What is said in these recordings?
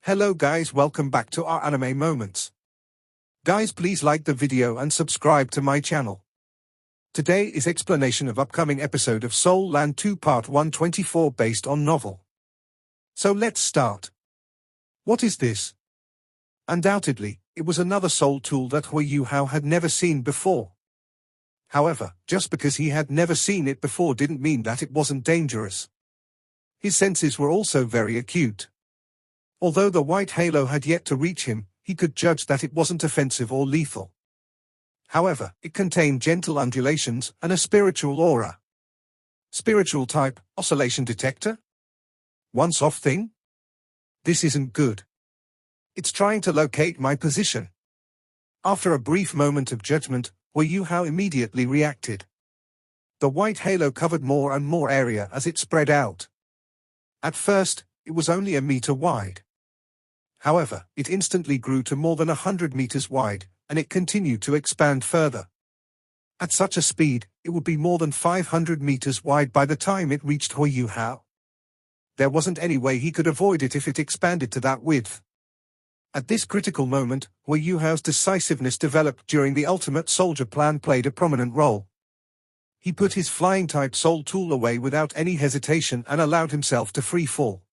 Hello guys, welcome back to our anime moments. Guys, please like the video and subscribe to my channel. Today is explanation of upcoming episode of Soul Land 2 Part 124 based on novel. So let's start. What is this? Undoubtedly, it was another soul tool that Hui Yuhao had never seen before. However, just because he had never seen it before didn't mean that it wasn't dangerous. His senses were also very acute. Although the white halo had yet to reach him, he could judge that it wasn't offensive or lethal. However, it contained gentle undulations and a spiritual aura. Spiritual type, oscillation detector? Once-off thing? This isn't good. It's trying to locate my position. After a brief moment of judgment, Hui Yuhao immediately reacted. The white halo covered more and more area as it spread out. At first, it was only a meter wide. However, it instantly grew to more than 100 meters wide, and it continued to expand further. At such a speed, it would be more than 500 meters wide by the time it reached Hui Yuhao. There wasn't any way he could avoid it if it expanded to that width. At this critical moment, Hui Yuhao's decisiveness developed during the ultimate soldier plan played a prominent role. He put his flying-type soul tool away without any hesitation and allowed himself to free fall.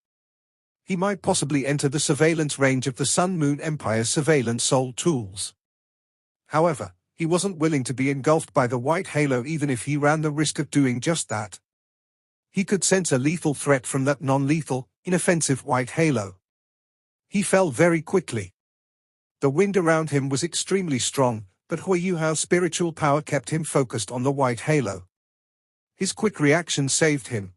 He might possibly enter the surveillance range of the Sun Moon Empire's surveillance soul tools. However, he wasn't willing to be engulfed by the white halo even if he ran the risk of doing just that. He could sense a lethal threat from that non-lethal, inoffensive white halo. He fell very quickly. The wind around him was extremely strong, but Hui Yuhao's spiritual power kept him focused on the white halo. His quick reaction saved him.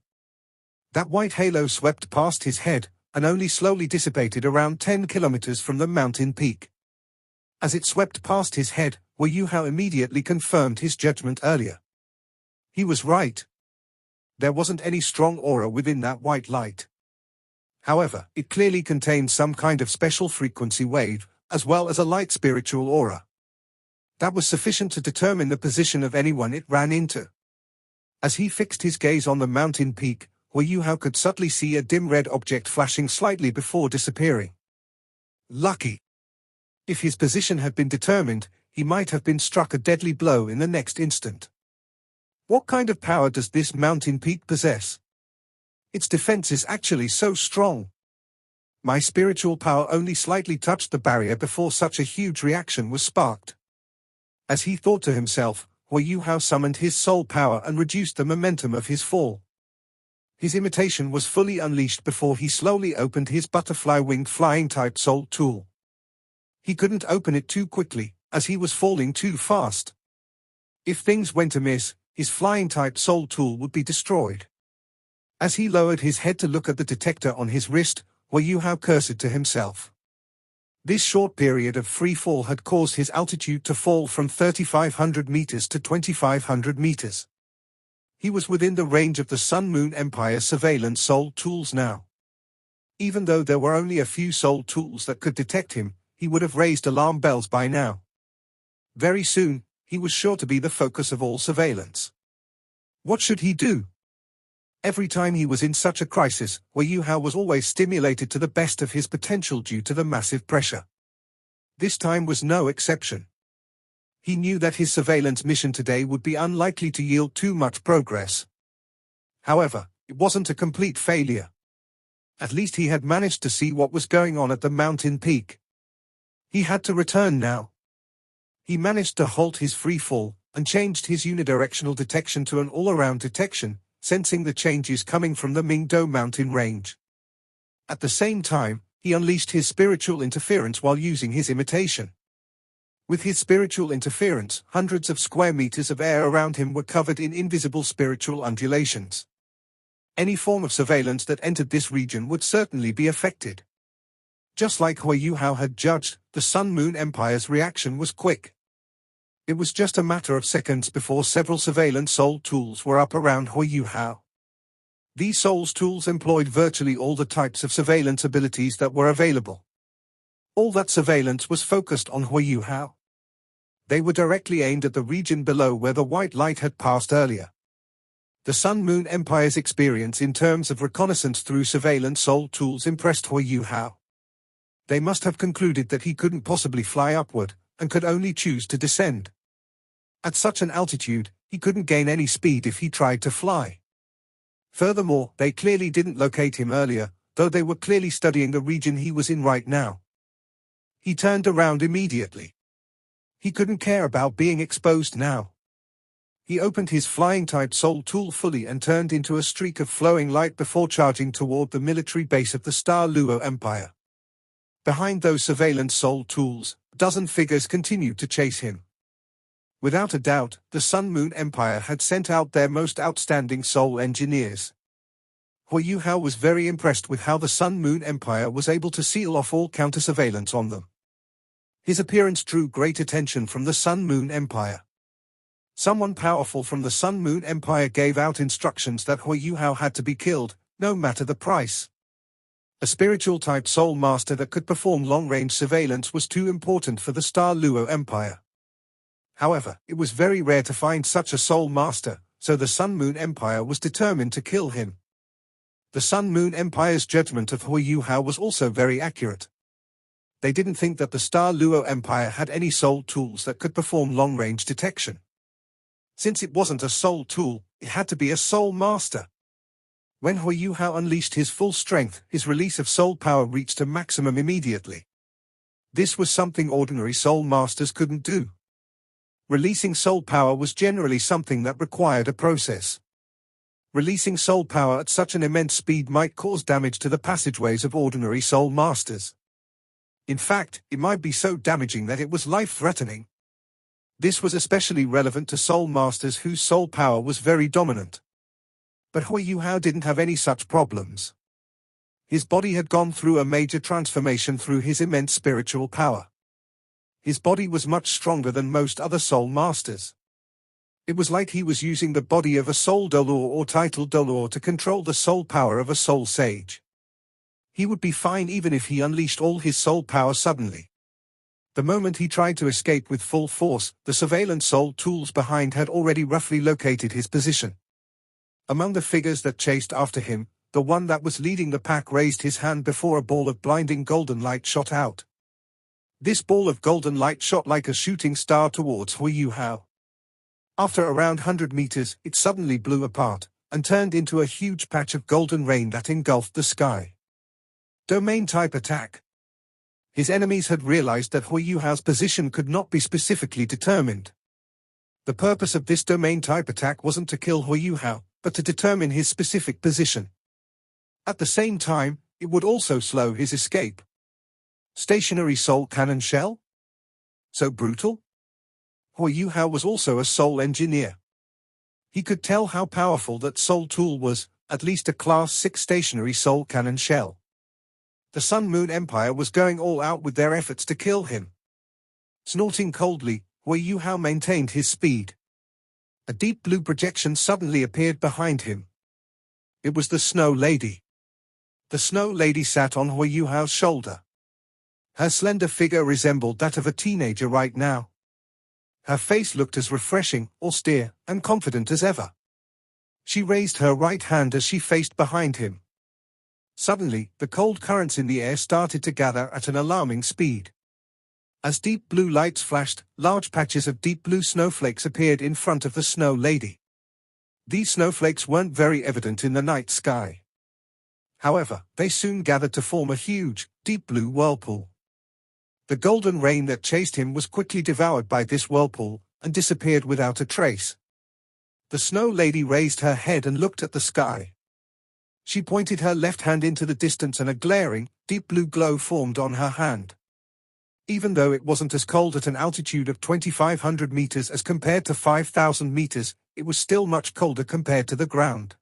That white halo swept past his head, and only slowly dissipated around 10 kilometers from the mountain peak. As it swept past his head, Hui Yuhao immediately confirmed his judgment earlier. He was right. There wasn't any strong aura within that white light. However, it clearly contained some kind of special frequency wave, as well as a light spiritual aura. That was sufficient to determine the position of anyone it ran into. As he fixed his gaze on the mountain peak, Hui Yuhao could subtly see a dim red object flashing slightly before disappearing. Lucky. If his position had been determined, he might have been struck a deadly blow in the next instant. What kind of power does this mountain peak possess? Its defense is actually so strong. My spiritual power only slightly touched the barrier before such a huge reaction was sparked. As he thought to himself, Hui Yuhao summoned his soul power and reduced the momentum of his fall. His imitation was fully unleashed before he slowly opened his butterfly-winged flying-type soul tool. He couldn't open it too quickly, as he was falling too fast. If things went amiss, his flying-type soul tool would be destroyed. As he lowered his head to look at the detector on his wrist, Hui Yuhao cursed to himself. This short period of free fall had caused his altitude to fall from 3,500 meters to 2,500 meters. He was within the range of the Sun Moon Empire surveillance soul tools now. Even though there were only a few soul tools that could detect him, he would have raised alarm bells by now. Very soon, he was sure to be the focus of all surveillance. What should he do? Every time he was in such a crisis, Hui Yuhao was always stimulated to the best of his potential due to the massive pressure. This time was no exception. He knew that his surveillance mission today would be unlikely to yield too much progress. However, it wasn't a complete failure. At least he had managed to see what was going on at the mountain peak. He had to return now. He managed to halt his free fall, and changed his unidirectional detection to an all-around detection, sensing the changes coming from the Mingdo mountain range. At the same time, he unleashed his spiritual interference while using his imitation. With his spiritual interference, hundreds of square meters of air around him were covered in invisible spiritual undulations. Any form of surveillance that entered this region would certainly be affected. Just like Hui Yuhao had judged, the Sun Moon Empire's reaction was quick. It was just a matter of seconds before several surveillance soul tools were up around Hui Yuhao. These soul tools employed virtually all the types of surveillance abilities that were available. All that surveillance was focused on Hui Yuhao. They were directly aimed at the region below where the white light had passed earlier. The Sun Moon Empire's experience in terms of reconnaissance through surveillance soul tools impressed Hui Yuhao. They must have concluded that he couldn't possibly fly upward, and could only choose to descend. At such an altitude, he couldn't gain any speed if he tried to fly. Furthermore, they clearly didn't locate him earlier, though they were clearly studying the region he was in right now. He turned around immediately. He couldn't care about being exposed now. He opened his flying-type soul tool fully and turned into a streak of flowing light before charging toward the military base of the Star Luo Empire. Behind those surveillance soul tools, a dozen figures continued to chase him. Without a doubt, the Sun Moon Empire had sent out their most outstanding soul engineers. Hui Yuhao was very impressed with how the Sun Moon Empire was able to seal off all counter-surveillance on them. His appearance drew great attention from the Sun Moon Empire. Someone powerful from the Sun Moon Empire gave out instructions that Hui Yuhao had to be killed, no matter the price. A spiritual-type soul master that could perform long-range surveillance was too important for the Star Luo Empire. However, it was very rare to find such a soul master, so the Sun Moon Empire was determined to kill him. The Sun Moon Empire's judgment of Hui Yuhao was also very accurate. They didn't think that the Star Luo Empire had any soul tools that could perform long-range detection. Since it wasn't a soul tool, it had to be a soul master. When Hui Yuhao unleashed his full strength, his release of soul power reached a maximum immediately. This was something ordinary soul masters couldn't do. Releasing soul power was generally something that required a process. Releasing soul power at such an immense speed might cause damage to the passageways of ordinary soul masters. In fact, it might be so damaging that it was life-threatening. This was especially relevant to soul masters whose soul power was very dominant. But Hui Yuhao didn't have any such problems. His body had gone through a major transformation through his immense spiritual power. His body was much stronger than most other soul masters. It was like he was using the body of a soul dolor or title dolor to control the soul power of a soul sage. He would be fine even if he unleashed all his soul power suddenly. The moment he tried to escape with full force, the surveillance soul tools behind had already roughly located his position. Among the figures that chased after him, the one that was leading the pack raised his hand before a ball of blinding golden light shot out. This ball of golden light shot like a shooting star towards Hui Yuhao. After around 100 meters, it suddenly blew apart, and turned into a huge patch of golden rain that engulfed the sky. Domain-type attack. His enemies had realized that Hui Yuhao's position could not be specifically determined. The purpose of this domain-type attack wasn't to kill Hui Yuhao, but to determine his specific position. At the same time, it would also slow his escape. Stationary soul cannon shell? So brutal? Hui Yuhao was also a soul engineer. He could tell how powerful that soul tool was, at least a Class 6 stationary soul cannon shell. The Sun Moon Empire was going all out with their efforts to kill him. Snorting coldly, Hui Yuhao maintained his speed. A deep blue projection suddenly appeared behind him. It was the Snow Lady. The Snow Lady sat on Hui Yuhao's shoulder. Her slender figure resembled that of a teenager right now. Her face looked as refreshing, austere, and confident as ever. She raised her right hand as she faced behind him. Suddenly, the cold currents in the air started to gather at an alarming speed. As deep blue lights flashed, large patches of deep blue snowflakes appeared in front of the Snow Lady. These snowflakes weren't very evident in the night sky. However, they soon gathered to form a huge, deep blue whirlpool. The golden rain that chased him was quickly devoured by this whirlpool, and disappeared without a trace. The Snow Lady raised her head and looked at the sky. She pointed her left hand into the distance and a glaring, deep blue glow formed on her hand. Even though it wasn't as cold at an altitude of 2,500 meters as compared to 5,000 meters, it was still much colder compared to the ground.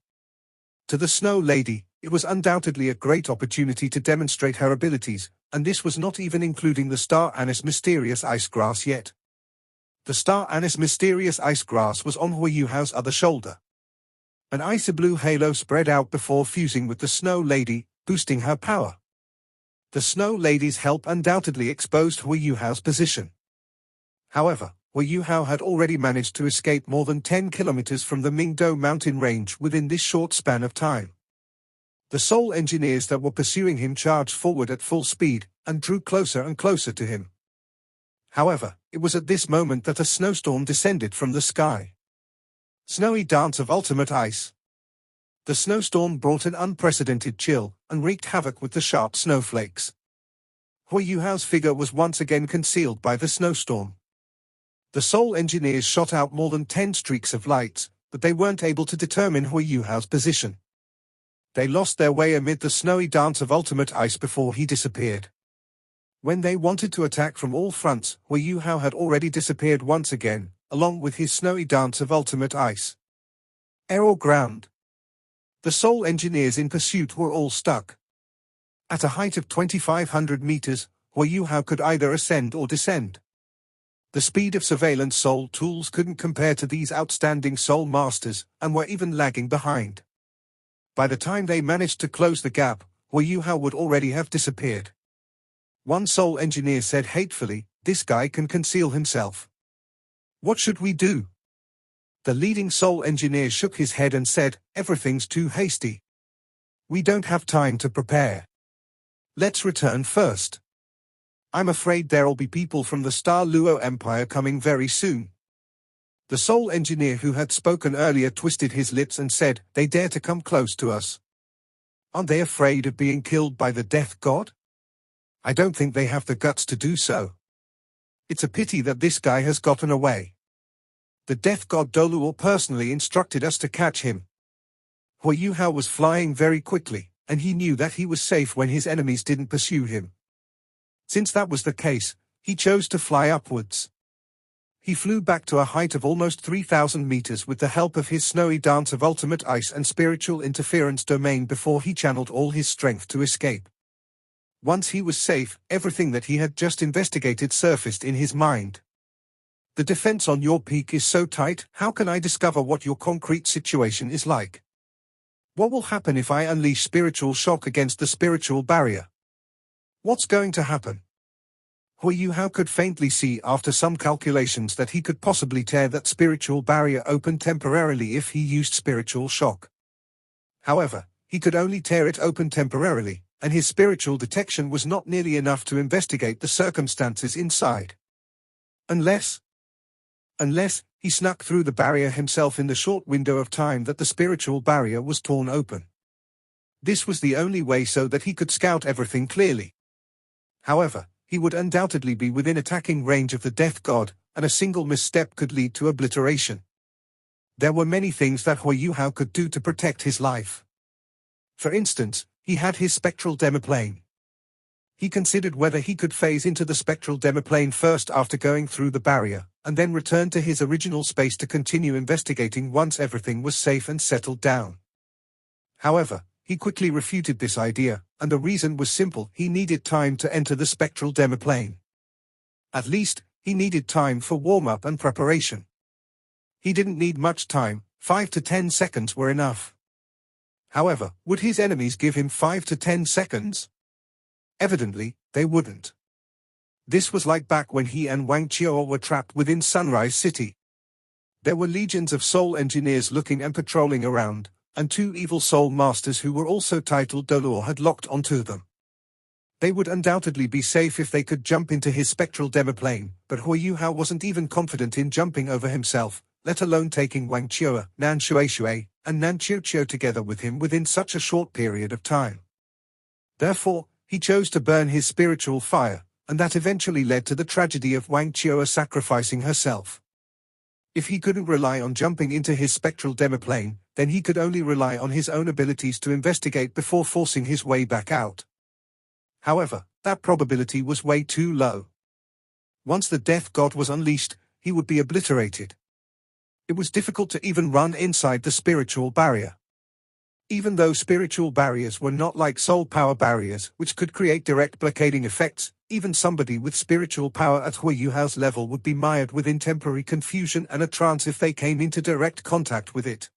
To the Snow Lady, it was undoubtedly a great opportunity to demonstrate her abilities, and this was not even including the Star Anise Mysterious Ice Grass yet. The Star Anise Mysterious Ice Grass was on Hui Yuhao's other shoulder. An icy blue halo spread out before fusing with the Snow Lady, boosting her power. The Snow Lady's help undoubtedly exposed Hui Yuhao's position. However, Hui Yuhao had already managed to escape more than 10 kilometers from the Mingdo mountain range within this short span of time. The soul engineers that were pursuing him charged forward at full speed, and drew closer and closer to him. However, it was at this moment that a snowstorm descended from the sky. Snowy dance of ultimate ice. The snowstorm brought an unprecedented chill, and wreaked havoc with the sharp snowflakes. Hui Yuhao's figure was once again concealed by the snowstorm. The Seoul engineers shot out more than 10 streaks of lights, but they weren't able to determine Hui Yuhao's position. They lost their way amid the snowy dance of ultimate ice before he disappeared. When they wanted to attack from all fronts, Hui Yuhao had already disappeared once again, along with his snowy dance of ultimate ice. Air or ground? The Seoul engineers in pursuit were all stuck. At a height of 2,500 meters, Hui Yuhao could either ascend or descend. The speed of surveillance Seoul tools couldn't compare to these outstanding Seoul masters, and were even lagging behind. By the time they managed to close the gap, Hui Yuhao would already have disappeared. One Seoul engineer said hatefully, "This guy can conceal himself. What should we do?" The leading Seoul engineer shook his head and said, "Everything's too hasty. We don't have time to prepare. Let's return first. I'm afraid there'll be people from the Star Luo Empire coming very soon." The Seoul engineer who had spoken earlier twisted his lips and said, "They dare to come close to us. Aren't they afraid of being killed by the death god? I don't think they have the guts to do so. It's a pity that this guy has gotten away. The death god Doluo personally instructed us to catch him." Hui Yuhao was flying very quickly, and he knew that he was safe when his enemies didn't pursue him. Since that was the case, he chose to fly upwards. He flew back to a height of almost 3,000 meters with the help of his snowy dance of ultimate ice and spiritual interference domain before he channeled all his strength to escape. Once he was safe, everything that he had just investigated surfaced in his mind. The defense on your peak is so tight, how can I discover what your concrete situation is like? What will happen if I unleash spiritual shock against the spiritual barrier? What's going to happen? Hui Yuhao could faintly see after some calculations that he could possibly tear that spiritual barrier open temporarily if he used spiritual shock. However, he could only tear it open temporarily, and his spiritual detection was not nearly enough to investigate the circumstances inside. Unless he snuck through the barrier himself in the short window of time that the spiritual barrier was torn open. This was the only way so that he could scout everything clearly. However, he would undoubtedly be within attacking range of the death god, and a single misstep could lead to obliteration. There were many things that Hui Yuhao could do to protect his life. For instance, he had his spectral demiplane. He considered whether he could phase into the spectral demiplane first after going through the barrier, and then return to his original space to continue investigating once everything was safe and settled down. However, he quickly refuted this idea, and the reason was simple: he needed time to enter the spectral demiplane. At least, he needed time for warm-up and preparation. He didn't need much time, 5 to 10 seconds were enough. However, would his enemies give him 5 to 10 seconds? Evidently, they wouldn't. This was like back when he and Wang Qiao were trapped within Sunrise City. There were legions of Soul engineers looking and patrolling around, and 2 evil Soul masters who were also titled Doluo had locked onto them. They would undoubtedly be safe if they could jump into his spectral demiplane, but Hui Yuhao wasn't even confident in jumping over himself, let alone taking Wang Qiao, Nan Shuai, and Nan Qiao together with him within such a short period of time. Therefore, he chose to burn his spiritual fire, and that eventually led to the tragedy of Wang Qiao sacrificing herself. If he couldn't rely on jumping into his spectral demiplane, then he could only rely on his own abilities to investigate before forcing his way back out. However, that probability was way too low. Once the death god was unleashed, he would be obliterated. It was difficult to even run inside the spiritual barrier. Even though spiritual barriers were not like soul power barriers, which could create direct blockading effects, even somebody with spiritual power at Hui Yuhao's level would be mired within temporary confusion and a trance if they came into direct contact with it.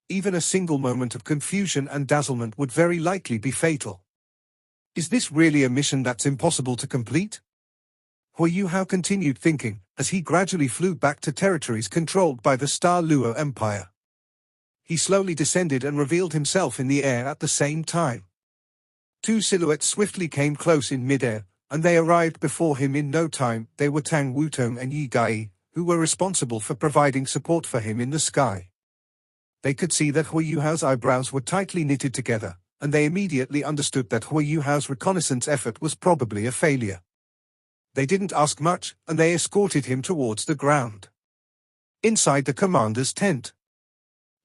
Even a single moment of confusion and dazzlement would very likely be fatal. Is this really a mission that's impossible to complete? Hui Yuhao continued thinking, as he gradually flew back to territories controlled by the Star Luo Empire. He slowly descended and revealed himself in the air at the same time. Two silhouettes swiftly came close in midair, and they arrived before him in no time. They were Tang Wutong and Yi Gai, who were responsible for providing support for him in the sky. They could see that Hui Yuhao's eyebrows were tightly knitted together, and they immediately understood that Hui Yuhao's reconnaissance effort was probably a failure. They didn't ask much, and they escorted him towards the ground. Inside the commander's tent,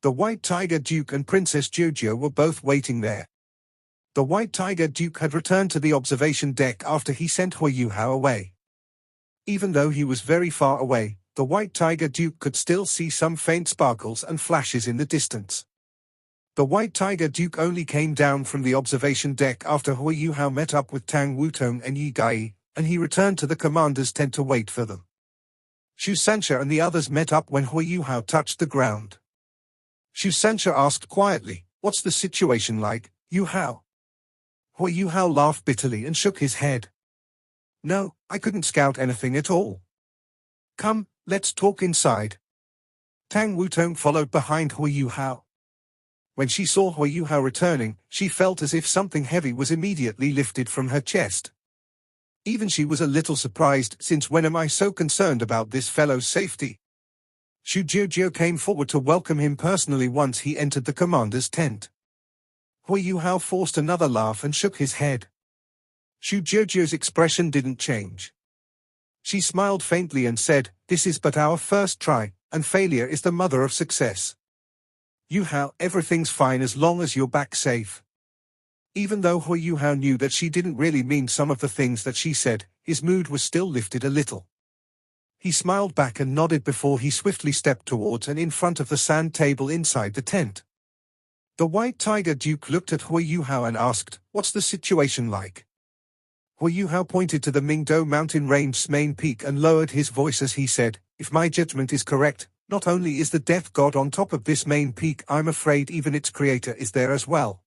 the White Tiger Duke and Princess Jojo were both waiting there. The White Tiger Duke had returned to the observation deck after he sent Hui Yuhao away. Even though he was very far away, the White Tiger Duke could still see some faint sparkles and flashes in the distance. The White Tiger Duke only came down from the observation deck after Hui Yuhao met up with Tang Wutong and Yi Gai, and he returned to the commander's tent to wait for them. Xu Sanxia and the others met up when Hui Yuhao touched the ground. Xu Sanxia asked quietly, "What's the situation like, Yuhao?" Hui Yuhao laughed bitterly and shook his head. "No, I couldn't scout anything at all. Come, let's talk inside." Tang Wutong followed behind Hui Yuhao. When she saw Hui Yuhao returning, she felt as if something heavy was immediately lifted from her chest. Even she was a little surprised, since when am I so concerned about this fellow's safety? Xu Jiujiu came forward to welcome him personally once he entered the commander's tent. Hui Yuhao forced another laugh and shook his head. Xu Jiujiu's expression didn't change. She smiled faintly and said, "This is but our first try, and failure is the mother of success. Yuhao, everything's fine as long as you're back safe." Even though Hui Yuhao knew that she didn't really mean some of the things that she said, his mood was still lifted a little. He smiled back and nodded before he swiftly stepped towards and in front of the sand table inside the tent. The White Tiger Duke looked at Hui Yuhao and asked, "What's the situation like?" Hui Yuhao pointed to the Mingdo mountain range's main peak and lowered his voice as he said, "If my judgment is correct, not only is the death god on top of this main peak, I'm afraid even its creator is there as well."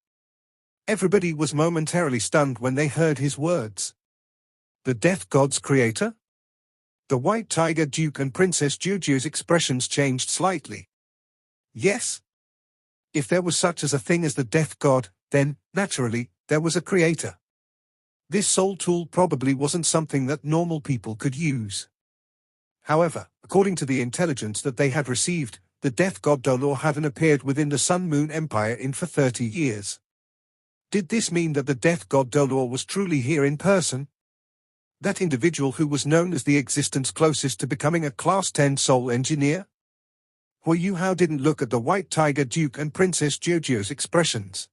Everybody was momentarily stunned when they heard his words. The death god's creator? The White Tiger Duke and Princess Juju's expressions changed slightly. Yes. If there was such as a thing as the death god, then, naturally, there was a creator. This soul tool probably wasn't something that normal people could use. However, according to the intelligence that they had received, the death god Dolor hadn't appeared within the Sun Moon Empire for 30 years. Did this mean that the death god Dolor was truly here in person? That individual who was known as the existence closest to becoming a Class 10 soul engineer? Hui Yuhao didn't look at the White Tiger Duke and Princess Jojo's expressions.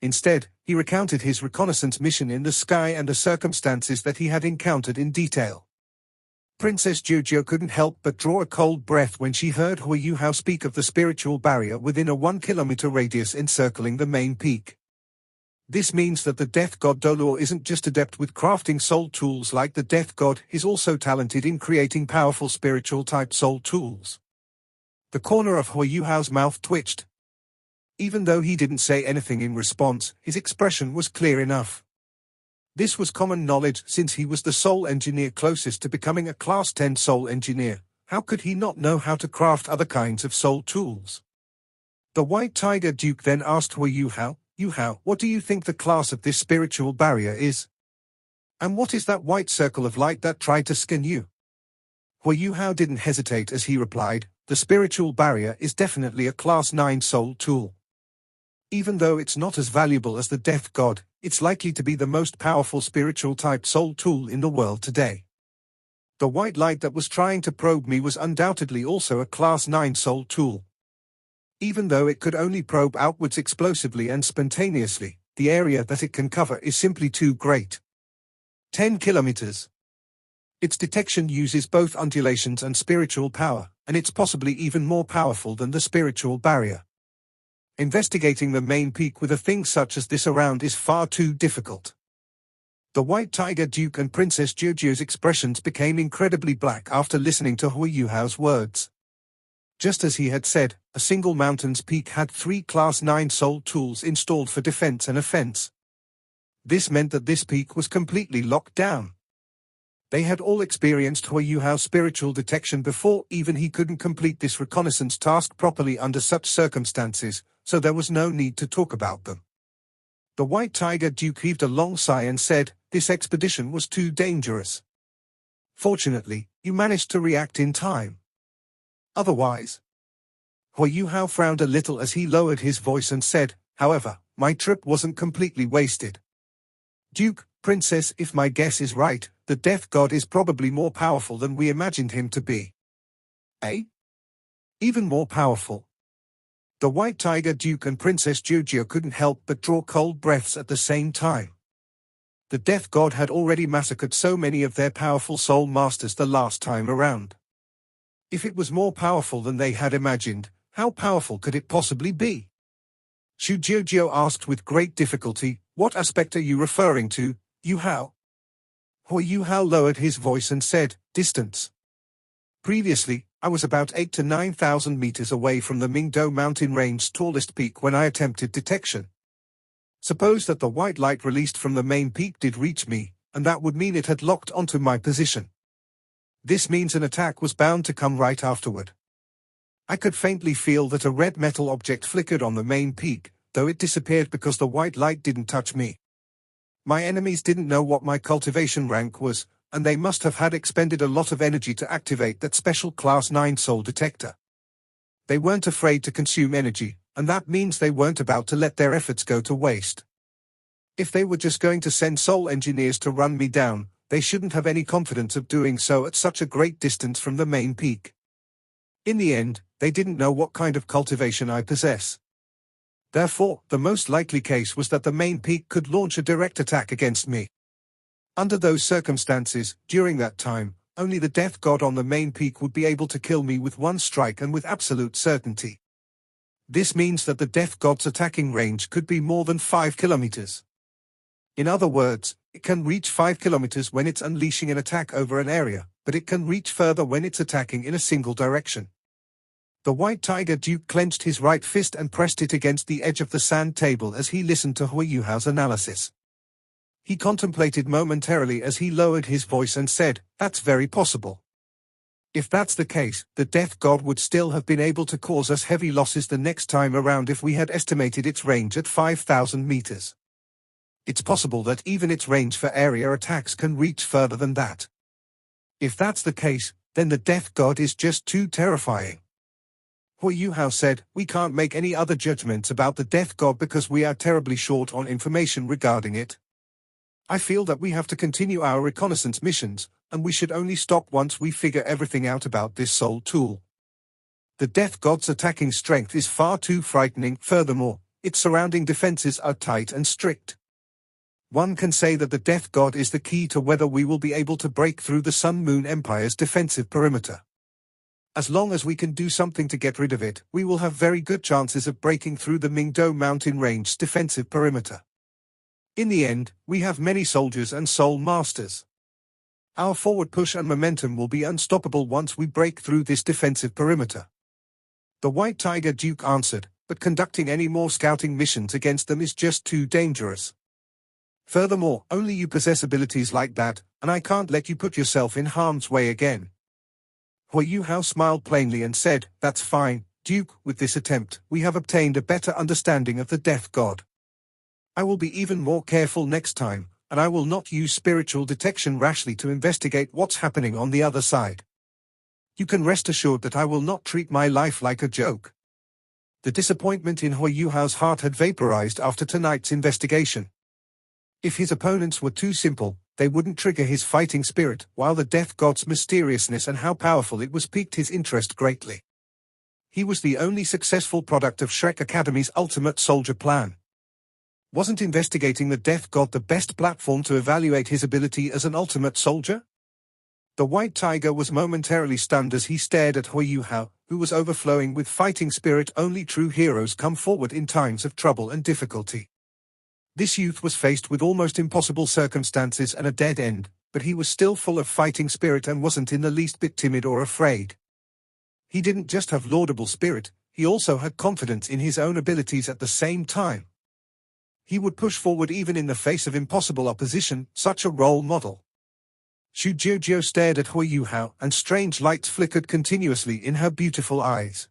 Instead, he recounted his reconnaissance mission in the sky and the circumstances that he had encountered in detail. Princess Jojo couldn't help but draw a cold breath when she heard Hui Yuhao speak of the spiritual barrier within a 1-kilometer radius encircling the main peak. This means that the death god Dolor isn't just adept with crafting soul tools like the death god, he's also talented in creating powerful spiritual type soul tools. The corner of Hui Yuhao's mouth twitched. Even though he didn't say anything in response, his expression was clear enough. This was common knowledge since he was the soul engineer closest to becoming a Class 10 soul engineer. How could he not know how to craft other kinds of soul tools? The White Tiger Duke then asked Hui Yuhao, "Yuhao, what do you think the class of this spiritual barrier is? And what is that white circle of light that tried to skin you?" Hui Yuhao didn't hesitate as he replied, "The spiritual barrier is definitely a Class 9 soul tool. Even though it's not as valuable as the death god, it's likely to be the most powerful spiritual type soul tool in the world today. The white light that was trying to probe me was undoubtedly also a Class 9 soul tool. Even though it could only probe outwards explosively and spontaneously, the area that it can cover is simply too great. 10 kilometers. Its detection uses both undulations and spiritual power, and it's possibly even more powerful than the spiritual barrier. Investigating the main peak with a thing such as this around is far too difficult." The White Tiger Duke and Princess Jojo's expressions became incredibly black after listening to Hui Yuhao's words. Just as he had said, a single mountain's peak had 3 Class 9 soul tools installed for defense and offense. This meant that this peak was completely locked down. They had all experienced Hui Yuhao's spiritual detection before, even he couldn't complete this reconnaissance task properly under such circumstances, so there was no need to talk about them. The White Tiger Duke heaved a long sigh and said, "This expedition was too dangerous. Fortunately, you managed to react in time. Otherwise..." Hui Yu frowned a little as he lowered his voice and said, "However, my trip wasn't completely wasted. Duke, Princess, if my guess is right, the Death God is probably more powerful than we imagined him to be." "Eh? Even more powerful?" The White Tiger Duke and Princess Jojo couldn't help but draw cold breaths at the same time. The Death God had already massacred so many of their powerful soul masters the last time around. If it was more powerful than they had imagined, how powerful could it possibly be? Shu Jojo asked with great difficulty, "What aspect are you referring to, Yu Hao?" Hui Yu lowered his voice and said, "Distance. Previously, I was about 8 to 9,000 meters away from the Mingdo mountain range's tallest peak when I attempted detection. Suppose that the white light released from the main peak did reach me, and that would mean it had locked onto my position. This means an attack was bound to come right afterward. I could faintly feel that a red metal object flickered on the main peak, though it disappeared because the white light didn't touch me. My enemies didn't know what my cultivation rank was, and they must have had expended a lot of energy to activate that special Class 9 soul detector. They weren't afraid to consume energy, and that means they weren't about to let their efforts go to waste. If they were just going to send soul engineers to run me down, they shouldn't have any confidence of doing so at such a great distance from the main peak. In the end, they didn't know what kind of cultivation I possess. Therefore, the most likely case was that the main peak could launch a direct attack against me. Under those circumstances, during that time, only the Death God on the main peak would be able to kill me with one strike and with absolute certainty. This means that the Death God's attacking range could be more than 5 kilometers. In other words, it can reach 5 kilometers when it's unleashing an attack over an area, but it can reach further when it's attacking in a single direction. The White Tiger Duke clenched his right fist and pressed it against the edge of the sand table as he listened to Hui Yu's analysis. He contemplated momentarily as he lowered his voice and said, "That's very possible. If that's the case, the Death God would still have been able to cause us heavy losses the next time around if we had estimated its range at 5,000 meters. It's possible that even its range for area attacks can reach further than that. If that's the case, then the Death God is just too terrifying." Hui Yu said, "We can't make any other judgments about the Death God because we are terribly short on information regarding it. I feel that we have to continue our reconnaissance missions, and we should only stop once we figure everything out about this soul tool. The Death God's attacking strength is far too frightening. Furthermore, its surrounding defenses are tight and strict. One can say that the Death God is the key to whether we will be able to break through the Sun Moon Empire's defensive perimeter. As long as we can do something to get rid of it, we will have very good chances of breaking through the Mingdo mountain range's defensive perimeter. In the end, we have many soldiers and soul masters. Our forward push and momentum will be unstoppable once we break through this defensive perimeter." The White Tiger Duke answered, "But conducting any more scouting missions against them is just too dangerous. Furthermore, only you possess abilities like that, and I can't let you put yourself in harm's way again." Hui Yu smiled plainly and said, "That's fine, Duke. With this attempt, we have obtained a better understanding of the Death God. I will be even more careful next time, and I will not use spiritual detection rashly to investigate what's happening on the other side. You can rest assured that I will not treat my life like a joke." The disappointment in Hui Yu's heart had vaporized after tonight's investigation. If his opponents were too simple, they wouldn't trigger his fighting spirit, while the Death God's mysteriousness and how powerful it was piqued his interest greatly. He was the only successful product of Shrek Academy's Ultimate Soldier plan. Wasn't investigating the Death God the best platform to evaluate his ability as an ultimate soldier? The White Tiger was momentarily stunned as he stared at Hui Yu, who was overflowing with fighting spirit. Only true heroes come forward in times of trouble and difficulty. This youth was faced with almost impossible circumstances and a dead end, but he was still full of fighting spirit and wasn't in the least bit timid or afraid. He didn't just have laudable spirit, he also had confidence in his own abilities at the same time. He would push forward even in the face of impossible opposition, such a role model. Shu Jojo stared at Hui Yu and strange lights flickered continuously in her beautiful eyes.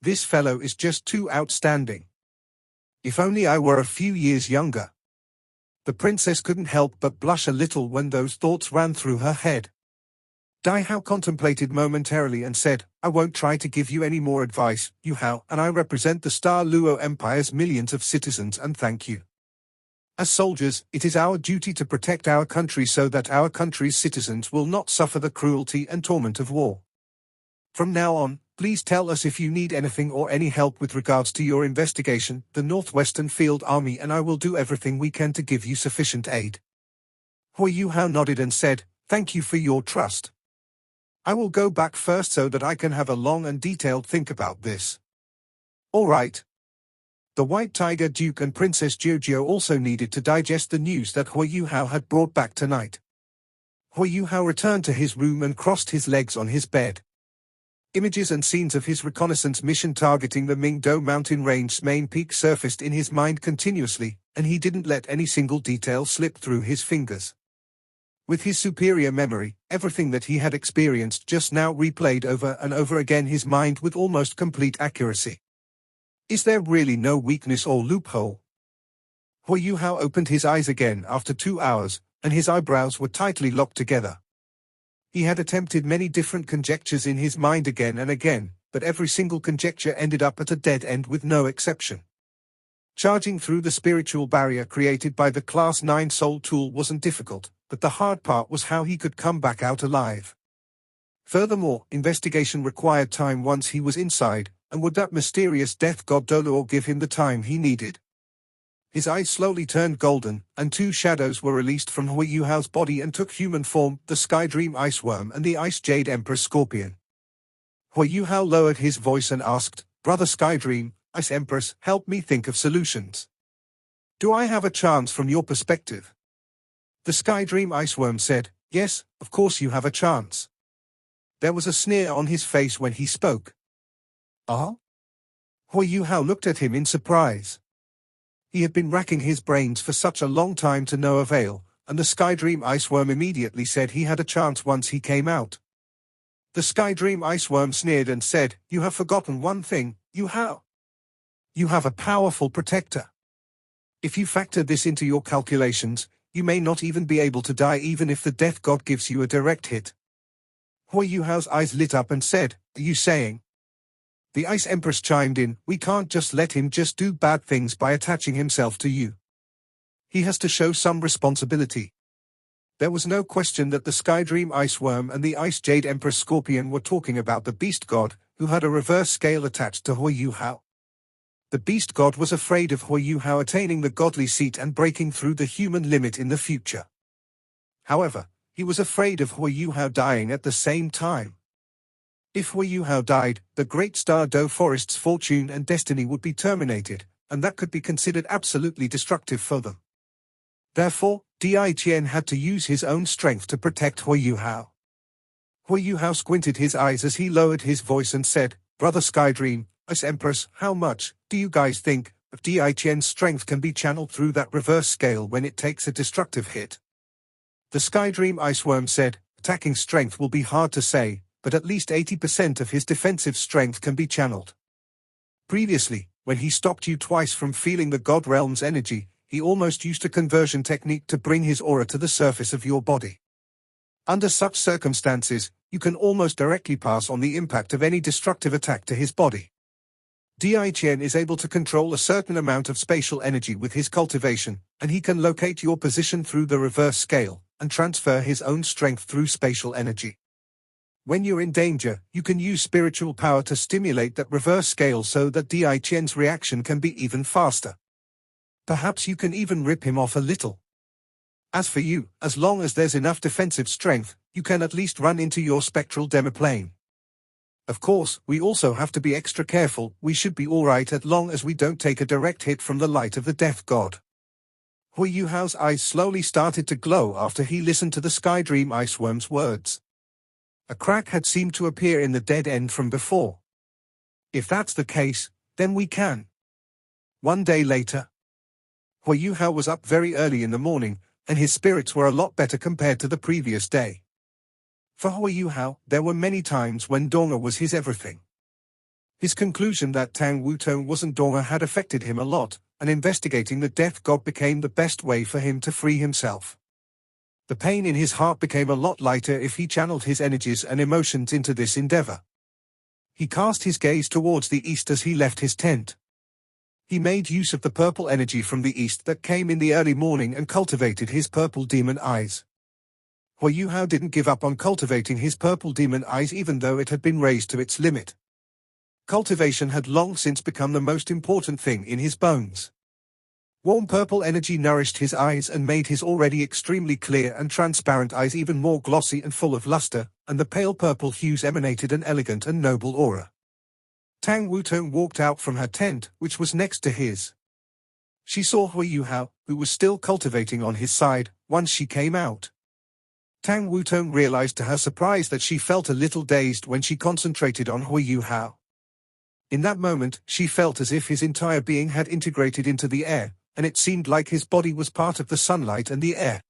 This fellow is just too outstanding. If only I were a few years younger. The princess couldn't help but blush a little when those thoughts ran through her head. Dai Hao contemplated momentarily and said, I won't try to give you any more advice, Yu Hao, and I represent the Star Luo Empire's millions of citizens and thank you. As soldiers, it is our duty to protect our country so that our country's citizens will not suffer the cruelty and torment of war. From now on, please tell us if you need anything or any help with regards to your investigation, the Northwestern Field Army and I will do everything we can to give you sufficient aid. Hui Yu Hao nodded and said, thank you for your trust. I will go back first so that I can have a long and detailed think about this. All right. The White Tiger Duke and Princess Jojo also needed to digest the news that Hui Yu Hao had brought back tonight. Hui Yu Hao returned to his room and crossed his legs on his bed. Images and scenes of his reconnaissance mission targeting the Mingdo mountain range's main peak surfaced in his mind continuously, and he didn't let any single detail slip through his fingers. With his superior memory, everything that he had experienced just now replayed over and over again his mind with almost complete accuracy. Is there really no weakness or loophole? Hui Yu Hao opened his eyes again after 2 hours, and his eyebrows were tightly locked together. He had attempted many different conjectures in his mind again and again, but every single conjecture ended up at a dead end with no exception. Charging through the spiritual barrier created by the Class 9 soul tool wasn't difficult, but the hard part was how he could come back out alive. Furthermore, investigation required time once he was inside, and would that mysterious death god Doluo give him the time he needed? His eyes slowly turned golden, and 2 shadows were released from Hui Yu Hao's body and took human form, the Sky Dream Ice Worm and the Ice Jade Empress Scorpion. Hui Yu Hao lowered his voice and asked, Brother Sky Dream, Ice Empress, help me think of solutions. Do I have a chance from your perspective? The Sky Dream Ice Worm said, yes, of course you have a chance. There was a sneer on his face when he spoke. Ah? Hui Yu Hao looked at him in surprise. He had been racking his brains for such a long time to no avail, and the Sky Dream Ice Worm immediately said he had a chance once he came out. The Sky Dream Ice Worm sneered and said, you have forgotten one thing, Yu Hao. You have a powerful protector. If you factor this into your calculations, you may not even be able to die even if the death god gives you a direct hit. Hui Yu Hao's eyes lit up and said, are you saying? The Ice Empress chimed in, we can't just let him just do bad things by attaching himself to you. He has to show some responsibility. There was no question that the Sky Dream Ice Worm and the Ice Jade Empress Scorpion were talking about the Beast God, who had a reverse scale attached to Hui Yu Hao. The Beast God was afraid of Hui Yu Hao attaining the godly seat and breaking through the human limit in the future. However, he was afraid of Hui Yu Hao dying at the same time. If Hui Yu Hao died, the Great Star Do Forest's fortune and destiny would be terminated, and that could be considered absolutely destructive for them. Therefore, Di Qian had to use his own strength to protect Hui Yu Hao. Hui Yu Hao squinted his eyes as he lowered his voice and said, Brother Sky Dream, Ice Empress, how much, do you guys think, of Di Qian's strength can be channeled through that reverse scale when it takes a destructive hit? The Sky Dream Ice Worm said, attacking strength will be hard to say, but at least 80% of his defensive strength can be channeled. Previously, when he stopped you twice from feeling the God Realm's energy, he almost used a conversion technique to bring his aura to the surface of your body. Under such circumstances, you can almost directly pass on the impact of any destructive attack to his body. Di Qian is able to control a certain amount of spatial energy with his cultivation, and he can locate your position through the reverse scale, and transfer his own strength through spatial energy. When you're in danger, you can use spiritual power to stimulate that reverse scale so that Di Qian's reaction can be even faster. Perhaps you can even rip him off a little. As for you, as long as there's enough defensive strength, you can at least run into your spectral demiplane. Of course, we also have to be extra careful. We should be alright as long as we don't take a direct hit from the light of the Death God. Hui Yu Hao's eyes slowly started to glow after he listened to the Sky Dream Ice Worm's words. A crack had seemed to appear in the dead end from before. If that's the case, then we can. One day later, Hui Yu Hao was up very early in the morning, and his spirits were a lot better compared to the previous day. For Hui Yu Hao, there were many times when Donga was his everything. His conclusion that Tang Wutong wasn't Donga had affected him a lot, and investigating the death god became the best way for him to free himself. The pain in his heart became a lot lighter if he channeled his energies and emotions into this endeavor. He cast his gaze towards the east as he left his tent. He made use of the purple energy from the east that came in the early morning and cultivated his purple demon eyes. Hui Yuhao didn't give up on cultivating his purple demon eyes even though it had been raised to its limit. Cultivation had long since become the most important thing in his bones. Warm purple energy nourished his eyes and made his already extremely clear and transparent eyes even more glossy and full of luster, and the pale purple hues emanated an elegant and noble aura. Tang Wutong walked out from her tent, which was next to his. She saw Hui Yuhao, who was still cultivating on his side, once she came out. Tang Wutong realized to her surprise that she felt a little dazed when she concentrated on Hui Yuhao. In that moment, she felt as if his entire being had integrated into the air, and it seemed like his body was part of the sunlight and the air.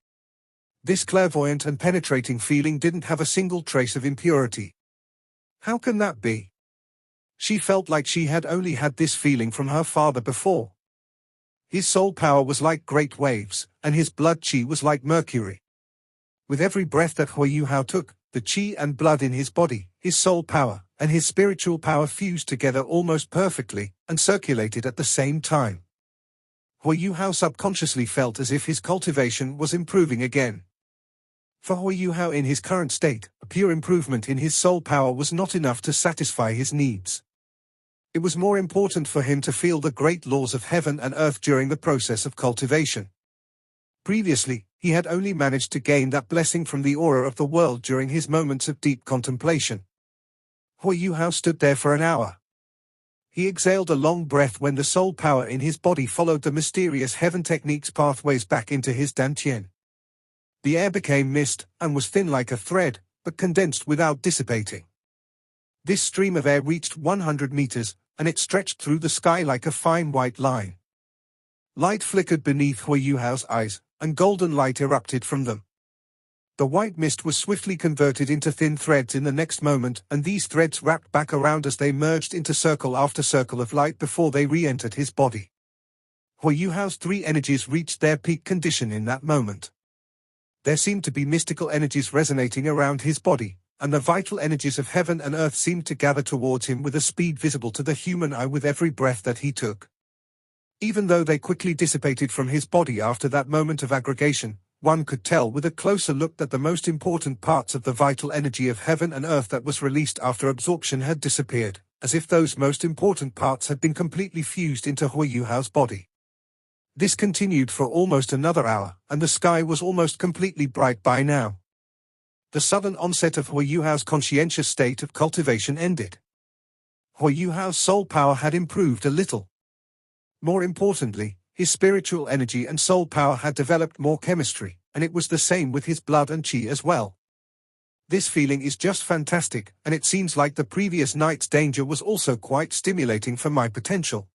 This clairvoyant and penetrating feeling didn't have a single trace of impurity. How can that be? She felt like she had only had this feeling from her father before. His soul power was like great waves, and his blood chi was like mercury. With every breath that Hui Yuhao took, the chi and blood in his body, his soul power, and his spiritual power fused together almost perfectly, and circulated at the same time. Hui Yuhao subconsciously felt as if his cultivation was improving again. For Hui Yuhao in his current state, a pure improvement in his soul power was not enough to satisfy his needs. It was more important for him to feel the great laws of heaven and earth during the process of cultivation. Previously, he had only managed to gain that blessing from the aura of the world during his moments of deep contemplation. Hui Yuhao stood there for an hour. He exhaled a long breath when the soul power in his body followed the mysterious heaven technique's pathways back into his dantian. The air became mist, and was thin like a thread, but condensed without dissipating. This stream of air reached 100 meters, and it stretched through the sky like a fine white line. Light flickered beneath Hui Yuhao's eyes, and golden light erupted from them. The white mist was swiftly converted into thin threads in the next moment, and these threads wrapped back around as they merged into circle after circle of light before they re-entered his body. Hui Yuhao's three energies reached their peak condition in that moment. There seemed to be mystical energies resonating around his body, and the vital energies of heaven and earth seemed to gather towards him with a speed visible to the human eye with every breath that he took. Even though they quickly dissipated from his body after that moment of aggregation, one could tell with a closer look that the most important parts of the vital energy of heaven and earth that was released after absorption had disappeared, as if those most important parts had been completely fused into Hui Yuhao's body. This continued for almost another hour, and the sky was almost completely bright by now. The sudden onset of Hui Yuhao's conscientious state of cultivation ended. Hui Yuhao's soul power had improved a little. More importantly, his spiritual energy and soul power had developed more chemistry, and it was the same with his blood and chi as well. This feeling is just fantastic, and it seems like the previous night's danger was also quite stimulating for my potential.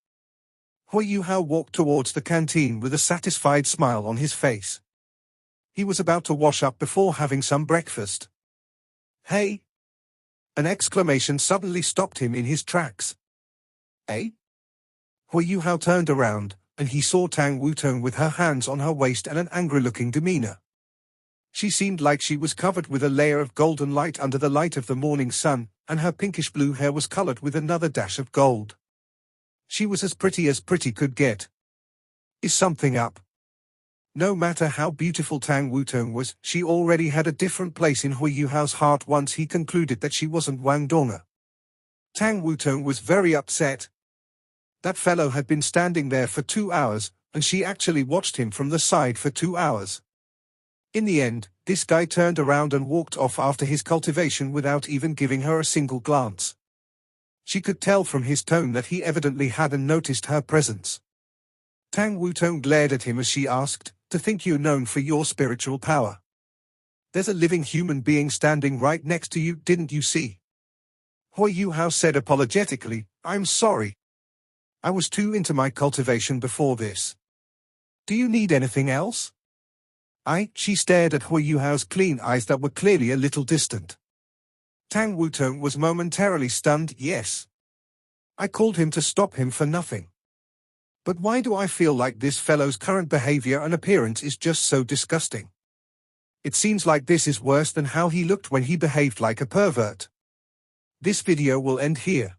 Hui Yuhao walked towards the canteen with a satisfied smile on his face. He was about to wash up before having some breakfast. "Hey!" An exclamation suddenly stopped him in his tracks. "Eh?" Hui Yuhao turned around, and he saw Tang Wutong with her hands on her waist and an angry-looking demeanor. She seemed like she was covered with a layer of golden light under the light of the morning sun, and her pinkish-blue hair was colored with another dash of gold. She was as pretty could get. Is something up? No matter how beautiful Tang Wutong was, she already had a different place in Hui Yuhao's heart once he concluded that she wasn't Wang Donga. Tang Wutong was very upset. That fellow had been standing there for 2 hours, and she actually watched him from the side for 2 hours. In the end, this guy turned around and walked off after his cultivation without even giving her a single glance. She could tell from his tone that he evidently hadn't noticed her presence. Tang Wutong glared at him as she asked, "To think you're known for your spiritual power? There's a living human being standing right next to you, didn't you see?" Hui Yuhao said apologetically, "I'm sorry. I was too into my cultivation before this. Do you need anything else?" She stared at Hui Yuhao's clean eyes that were clearly a little distant. Tang Wutong was momentarily stunned. "Yes. I called him to stop him for nothing. But why do I feel like this fellow's current behavior and appearance is just so disgusting? It seems like this is worse than how he looked when he behaved like a pervert. This video will end here.